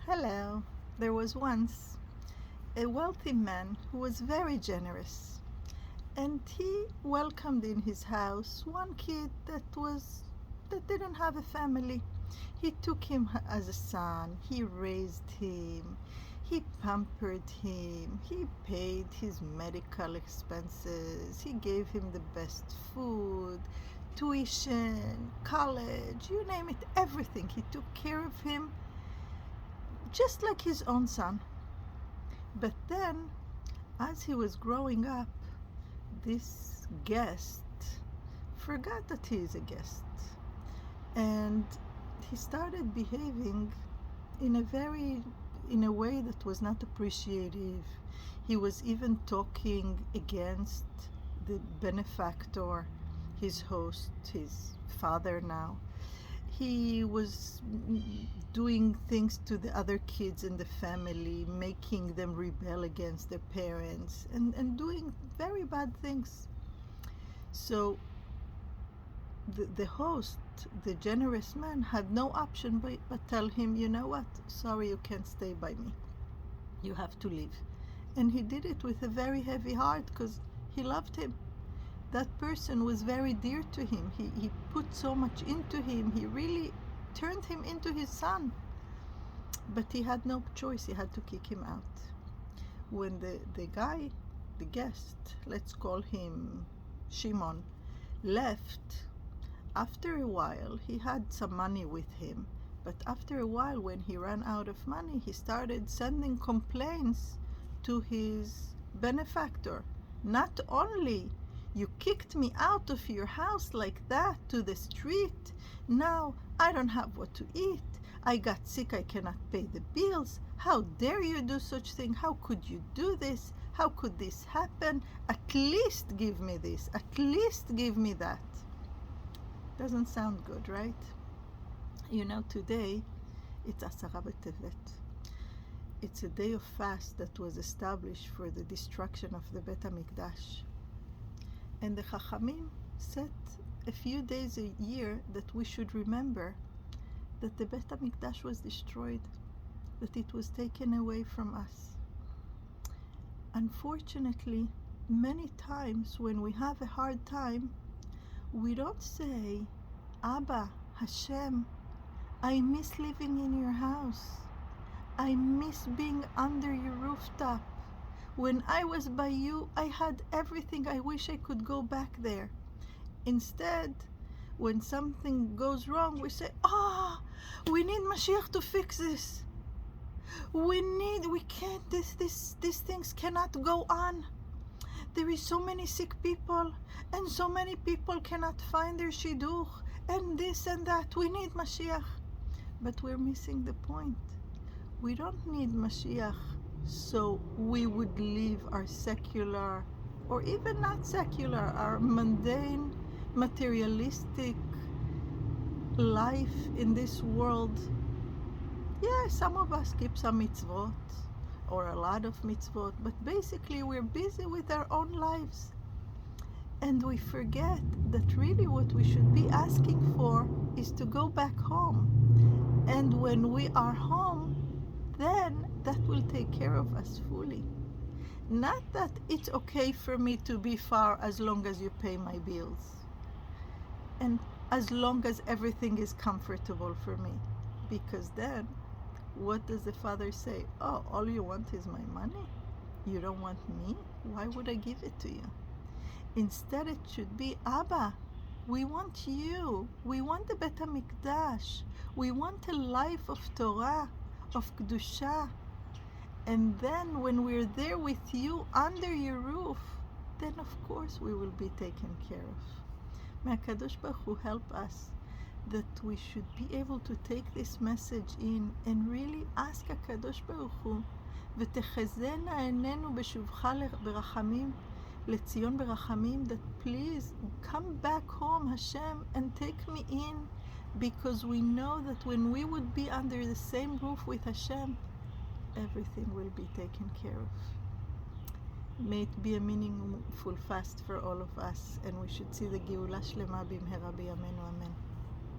Hello. There was once a wealthy man who was very generous, and he welcomed in his house one kid that didn't have a family. He took him as a son. He raised him. He pampered him. He paid his medical expenses. He gave him the best food, tuition, college, you name it, everything. He took care of him just like his own son. But then, as he was growing up, this guest forgot that he is a guest, and he started behaving in a way that was not appreciative. He was even talking against the benefactor, his host, his father now. He was doing things to the other kids in the family, making them rebel against their parents, and doing very bad things. So the host, the generous man, had no option but tell him, you know what, sorry, you can't stay by me. You have to leave. And he did it with a very heavy heart because he loved him. That person was very dear to him. He put so much into him. He really turned him into his son. But he had no choice. He had to kick him out. When the guy, the guest, let's call him Shimon, left, after a while, he had some money with him. But after a while, when he ran out of money, he started sending complaints to his benefactor. Not only you kicked me out of your house like that to the street. Now I don't have what to eat. I got sick. I cannot pay the bills. How dare you do such thing? How could you do this? How could this happen? At least give me this. At least give me that. Doesn't sound good, right? You know, today it's Asara B'Tevet. It's a day of fast that was established for the destruction of the Bet HaMikdash. And the Chachamim set a few days a year that we should remember that the Bet HaMikdash was destroyed, that it was taken away from us. Unfortunately, many times when we have a hard time, we don't say, Abba, Hashem, I miss living in your house. I miss being under your rooftop. When I was by you, I had everything. I wish I could go back there. Instead, when something goes wrong, we say, we need Mashiach to fix this. We can't, these things cannot go on. There is so many sick people, and so many people cannot find their shidduch, and this and that. We need Mashiach. But we're missing the point. We don't need Mashiach so we would leave our secular, or even not secular, our mundane, materialistic life in this world. Yeah, some of us keep some mitzvot, or a lot of mitzvot, but basically we're busy with our own lives. And we forget that really what we should be asking for is to go back home. And when we are home, then that will take care of us fully. Not that it's okay for me to be far as long as you pay my bills, and as long as everything is comfortable for me. Because then, what does the Father say? Oh, all you want is my money? You don't want me? Why would I give it to you? Instead, it should be, Abba, we want you. We want the Bet HaMikdash. We want a life of Torah, of Kedusha. And then when we're there with you under your roof, then of course we will be taken care of. May HaKadosh Baruch Hu help us that we should be able to take this message in and really ask HaKadosh Baruch Hu, ותחזינה עינינו בשובך ברחמים, לציון ברחמים, that please come back home, Hashem, and take me in, because we know that when we would be under the same roof with Hashem, everything will be taken care of. May it be a meaningful fast for all of us, and we should see the Geula Shlema b'mhera b'yameinu, amen.